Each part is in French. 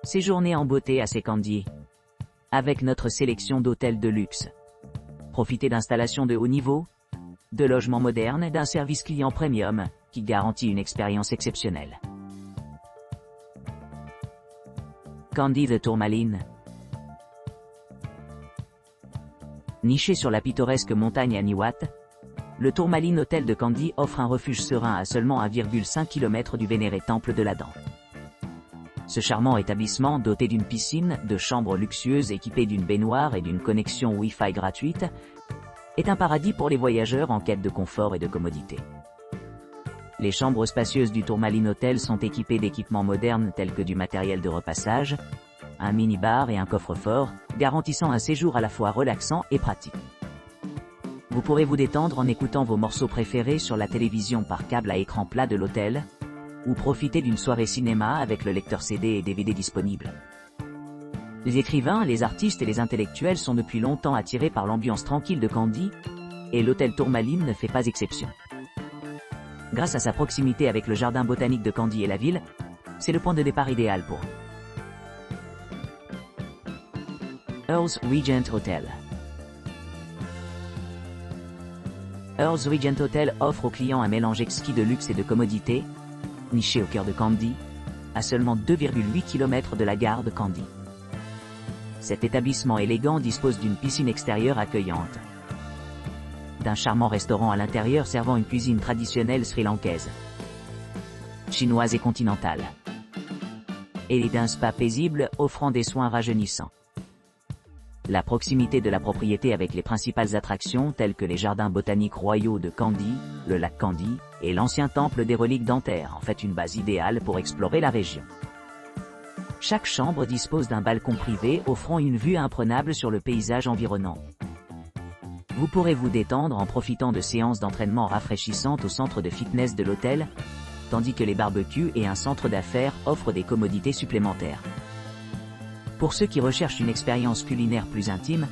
Séjournez en beauté à Sekandy. Avec notre sélection d'hôtels de luxe. Profitez d'installations de haut niveau, de logements modernes et d'un service client premium, qui garantit une expérience exceptionnelle. Kandy The Tourmaline. Niché sur la pittoresque montagne à Niwat, le Tourmaline Hôtel de Kandy offre un refuge serein à seulement 1,5 km du vénéré temple de l'Adam. Ce charmant établissement, doté d'une piscine, de chambres luxueuses équipées d'une baignoire et d'une connexion Wi-Fi gratuite, est un paradis pour les voyageurs en quête de confort et de commodité. Les chambres spacieuses du Tourmaline Hotel sont équipées d'équipements modernes tels que du matériel de repassage, un mini-bar et un coffre-fort, garantissant un séjour à la fois relaxant et pratique. Vous pourrez vous détendre en écoutant vos morceaux préférés sur la télévision par câble à écran plat de l'hôtel, ou profiter d'une soirée cinéma avec le lecteur CD et DVD disponible. Les écrivains, les artistes et les intellectuels sont depuis longtemps attirés par l'ambiance tranquille de Kandy, et l'hôtel Tourmaline ne fait pas exception. Grâce à sa proximité avec le jardin botanique de Kandy et la ville, c'est le point de départ idéal pour Earls Regent Hotel. Earls Regent Hotel offre aux clients un mélange exquis de luxe et de commodité, niché au cœur de Kandy, à seulement 2,8 km de la gare de Kandy. Cet établissement élégant dispose d'une piscine extérieure accueillante, d'un charmant restaurant à l'intérieur servant une cuisine traditionnelle sri-lankaise, chinoise et continentale, et d'un spa paisible offrant des soins rajeunissants. La proximité de la propriété avec les principales attractions telles que les jardins botaniques royaux de Kandy, le lac Kandy, et l'ancien temple des reliques dentaires en fait une base idéale pour explorer la région. Chaque chambre dispose d'un balcon privé offrant une vue imprenable sur le paysage environnant. Vous pourrez vous détendre en profitant de séances d'entraînement rafraîchissantes au centre de fitness de l'hôtel, tandis que les barbecues et un centre d'affaires offrent des commodités supplémentaires. Pour ceux qui recherchent une expérience culinaire plus intime,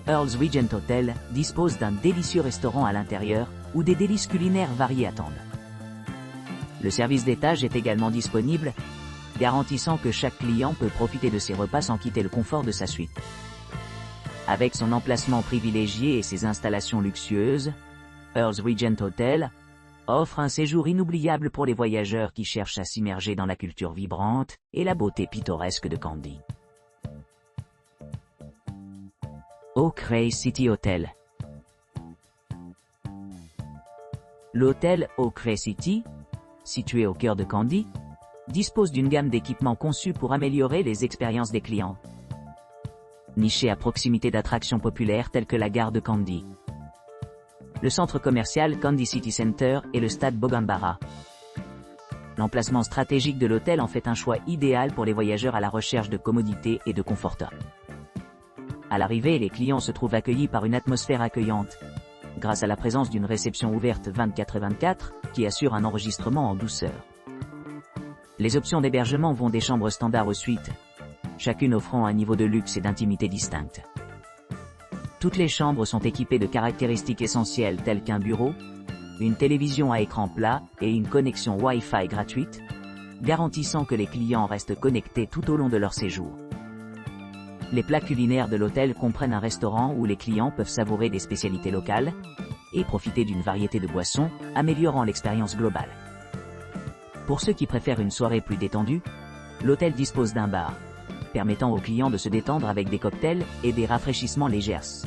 Earls Regent Hotel dispose d'un délicieux restaurant à l'intérieur, où des délices culinaires variées attendent. Le service d'étage est également disponible, garantissant que chaque client peut profiter de ses repas sans quitter le confort de sa suite. Avec son emplacement privilégié et ses installations luxueuses, Earls Regent Hotel offre un séjour inoubliable pour les voyageurs qui cherchent à s'immerger dans la culture vibrante et la beauté pittoresque de Kandy. Oak Ray City Hotel. L'hôtel Oak Ray City, situé au cœur de Kandy, dispose d'une gamme d'équipements conçus pour améliorer les expériences des clients. Niché à proximité d'attractions populaires telles que la gare de Kandy, le centre commercial Kandy City Center et le stade Bogambara. L'emplacement stratégique de l'hôtel en fait un choix idéal pour les voyageurs à la recherche de commodité et de confort. À l'arrivée, les clients se trouvent accueillis par une atmosphère accueillante, grâce à la présence d'une réception ouverte 24/24, qui assure un enregistrement en douceur. Les options d'hébergement vont des chambres standards aux suites, chacune offrant un niveau de luxe et d'intimité distincte. Toutes les chambres sont équipées de caractéristiques essentielles telles qu'un bureau, une télévision à écran plat et une connexion Wi-Fi gratuite, garantissant que les clients restent connectés tout au long de leur séjour. Les plats culinaires de l'hôtel comprennent un restaurant où les clients peuvent savourer des spécialités locales et profiter d'une variété de boissons, améliorant l'expérience globale. Pour ceux qui préfèrent une soirée plus détendue, l'hôtel dispose d'un bar, permettant aux clients de se détendre avec des cocktails et des rafraîchissements légers.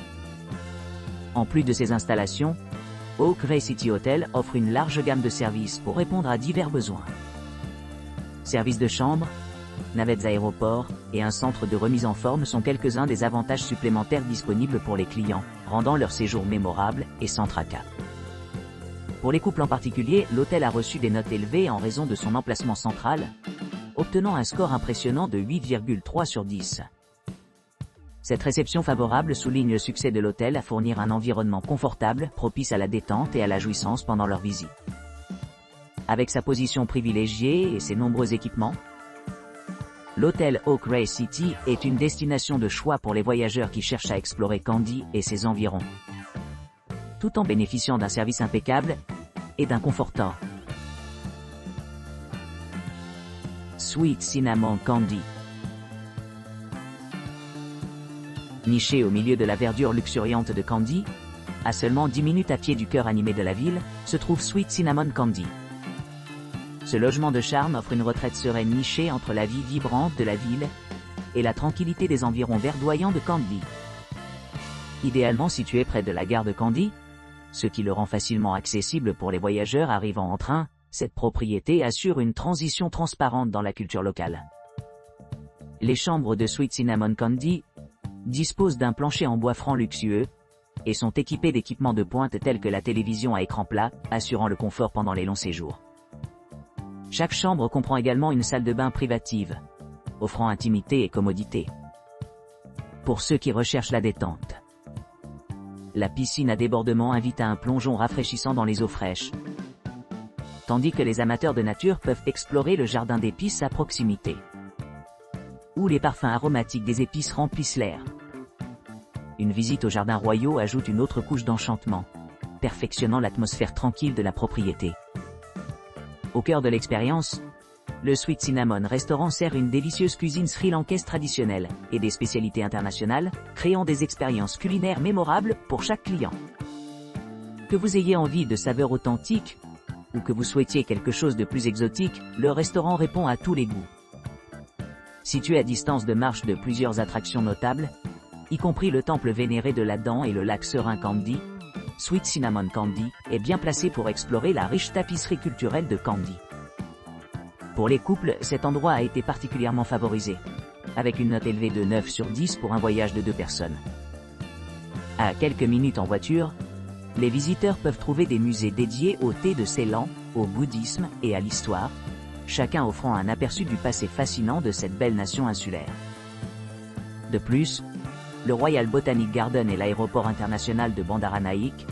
En plus de ces installations, Oak Ray City Hotel offre une large gamme de services pour répondre à divers besoins. Services de chambre, navettes aéroports et un centre de remise en forme sont quelques-uns des avantages supplémentaires disponibles pour les clients, rendant leur séjour mémorable et sans tracas. Pour les couples en particulier, l'hôtel a reçu des notes élevées en raison de son emplacement central, obtenant un score impressionnant de 8,3 sur 10. Cette réception favorable souligne le succès de l'hôtel à fournir un environnement confortable, propice à la détente et à la jouissance pendant leur visite. Avec sa position privilégiée et ses nombreux équipements, l'hôtel Oak Ray City est une destination de choix pour les voyageurs qui cherchent à explorer Kandy et ses environs, tout en bénéficiant d'un service impeccable et d'un confort. Sweet Cinnamon Kandy. Niché au milieu de la verdure luxuriante de Kandy, à seulement 10 minutes à pied du cœur animé de la ville, se trouve Sweet Cinnamon Kandy. Ce logement de charme offre une retraite sereine nichée entre la vie vibrante de la ville et la tranquillité des environs verdoyants de Kandy. Idéalement situé près de la gare de Kandy, ce qui le rend facilement accessible pour les voyageurs arrivant en train, cette propriété assure une transition transparente dans la culture locale. Les chambres de Sweet Cinnamon Kandy disposent d'un plancher en bois franc luxueux et sont équipées d'équipements de pointe tels que la télévision à écran plat, assurant le confort pendant les longs séjours. Chaque chambre comprend également une salle de bain privative, offrant intimité et commodité. Pour ceux qui recherchent la détente, la piscine à débordement invite à un plongeon rafraîchissant dans les eaux fraîches, tandis que les amateurs de nature peuvent explorer le jardin d'épices à proximité, où les parfums aromatiques des épices remplissent l'air. Une visite aux jardins royaux ajoute une autre couche d'enchantement, perfectionnant l'atmosphère tranquille de la propriété. Au cœur de l'expérience, le Sweet Cinnamon Restaurant sert une délicieuse cuisine sri-lankaise traditionnelle et des spécialités internationales, créant des expériences culinaires mémorables pour chaque client. Que vous ayez envie de saveurs authentiques, ou que vous souhaitiez quelque chose de plus exotique, le restaurant répond à tous les goûts. Situé à distance de marche de plusieurs attractions notables, y compris le temple vénéré de la dent et le lac serein Kandy, Sweet Cinnamon Kandy est bien placé pour explorer la riche tapisserie culturelle de Kandy. Pour les couples, cet endroit a été particulièrement favorisé, avec une note élevée de 9 sur 10 pour un voyage de 2 personnes. À quelques minutes en voiture, les visiteurs peuvent trouver des musées dédiés au thé de Ceylan, au bouddhisme et à l'histoire, chacun offrant un aperçu du passé fascinant de cette belle nation insulaire. De plus, le Royal Botanic Garden et l'aéroport international de Bandaranaike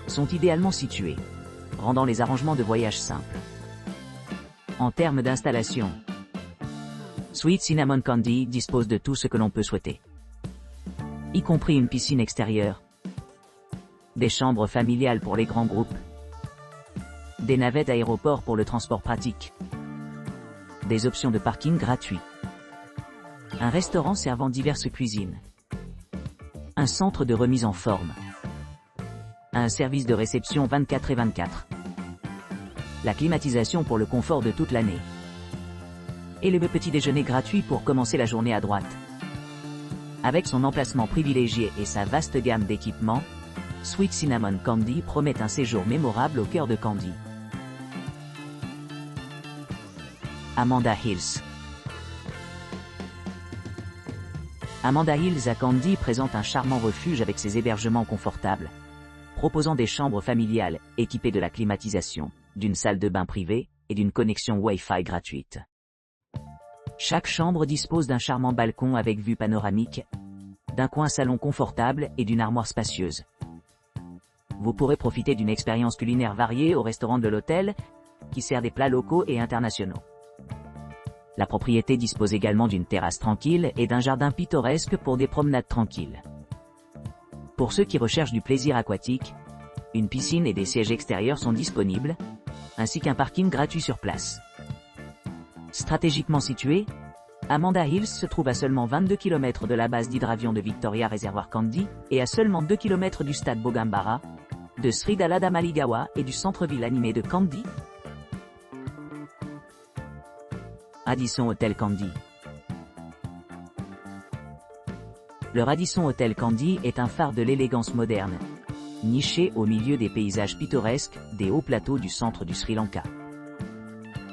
sont idéalement situés, rendant les arrangements de voyage simples. En termes d'installation, Sweet Cinnamon Kandy dispose de tout ce que l'on peut souhaiter, y compris une piscine extérieure, des chambres familiales pour les grands groupes, des navettes aéroport pour le transport pratique, des options de parking gratuits, un restaurant servant diverses cuisines, un centre de remise en forme, un service de réception 24/24, la climatisation pour le confort de toute l'année, et le petit déjeuner gratuit pour commencer la journée à droite. Avec son emplacement privilégié et sa vaste gamme d'équipements, Sweet Cinnamon Kandy promet un séjour mémorable au cœur de Kandy. Amanda Hills. Amanda Hills à Kandy présente un charmant refuge avec ses hébergements confortables, proposant des chambres familiales équipées de la climatisation, d'une salle de bain privée et d'une connexion Wi-Fi gratuite. Chaque chambre dispose d'un charmant balcon avec vue panoramique, d'un coin salon confortable et d'une armoire spacieuse. Vous pourrez profiter d'une expérience culinaire variée au restaurant de l'hôtel, qui sert des plats locaux et internationaux. La propriété dispose également d'une terrasse tranquille et d'un jardin pittoresque pour des promenades tranquilles. Pour ceux qui recherchent du plaisir aquatique, une piscine et des sièges extérieurs sont disponibles, ainsi qu'un parking gratuit sur place. Stratégiquement situé, Amanda Hills se trouve à seulement 22 km de la base d'hydravion de Victoria Réservoir Kandy et à seulement 2 km du stade Bogambara, de Sri Dalada Maligawa et du centre-ville animé de Kandy. Radisson Hotel Kandy. Le Radisson Hotel Kandy est un phare de l'élégance moderne, niché au milieu des paysages pittoresques des hauts plateaux du centre du Sri Lanka.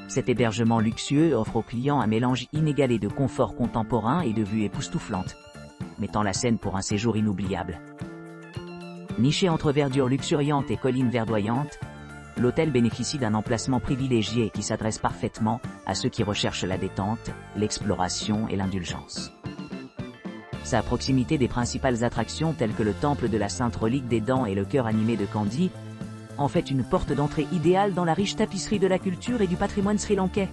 Cet hébergement luxueux offre aux clients un mélange inégalé de confort contemporain et de vues époustouflantes, mettant la scène pour un séjour inoubliable. Niché entre verdure luxuriante et collines verdoyantes, l'hôtel bénéficie d'un emplacement privilégié qui s'adresse parfaitement à ceux qui recherchent la détente, l'exploration et l'indulgence. Sa proximité des principales attractions telles que le temple de la Sainte Relique des Dents et le cœur animé de Kandy en fait une porte d'entrée idéale dans la riche tapisserie de la culture et du patrimoine sri-lankais.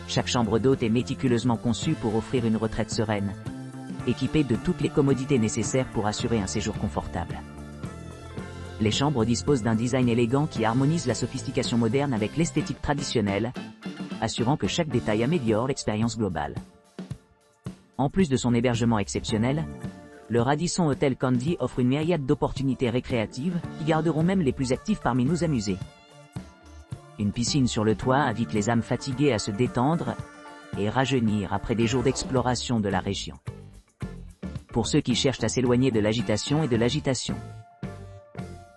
Chaque chambre d'hôte est méticuleusement conçue pour offrir une retraite sereine, équipée de toutes les commodités nécessaires pour assurer un séjour confortable. Les chambres disposent d'un design élégant qui harmonise la sophistication moderne avec l'esthétique traditionnelle, assurant que chaque détail améliore l'expérience globale. En plus de son hébergement exceptionnel, Le Radisson Hotel Kandy offre une myriade d'opportunités récréatives qui garderont même les plus actifs parmi nous amuser. Une piscine sur le toit invite les âmes fatiguées à se détendre et rajeunir après des jours d'exploration de la région. Pour ceux qui cherchent à s'éloigner de l'agitation et de l'agitation,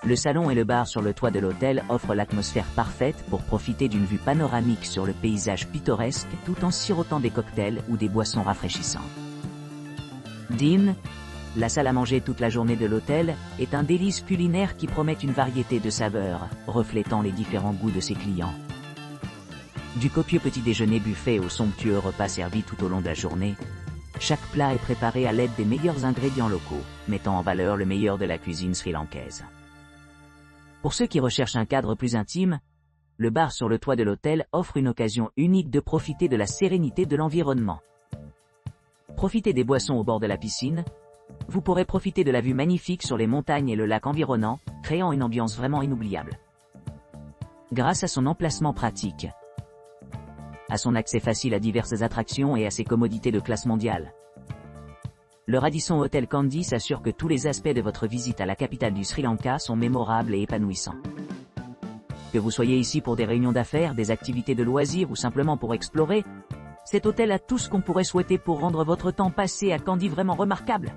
le salon et le bar sur le toit de l'hôtel offrent l'atmosphère parfaite pour profiter d'une vue panoramique sur le paysage pittoresque tout en sirotant des cocktails ou des boissons rafraîchissantes. Dean, la salle à manger toute la journée de l'hôtel, est un délice culinaire qui promet une variété de saveurs, reflétant les différents goûts de ses clients. Du copieux petit déjeuner buffet au somptueux repas servi tout au long de la journée, chaque plat est préparé à l'aide des meilleurs ingrédients locaux, mettant en valeur le meilleur de la cuisine sri-lankaise. Pour ceux qui recherchent un cadre plus intime, le bar sur le toit de l'hôtel offre une occasion unique de profiter de la sérénité de l'environnement. Profitez des boissons au bord de la piscine. Vous pourrez profiter de la vue magnifique sur les montagnes et le lac environnant, créant une ambiance vraiment inoubliable. Grâce à son emplacement pratique, à son accès facile à diverses attractions et à ses commodités de classe mondiale, le Radisson Hotel Kandy s'assure que tous les aspects de votre visite à la capitale du Sri Lanka sont mémorables et épanouissants. Que vous soyez ici pour des réunions d'affaires, des activités de loisirs ou simplement pour explorer, cet hôtel a tout ce qu'on pourrait souhaiter pour rendre votre temps passé à Kandy vraiment remarquable.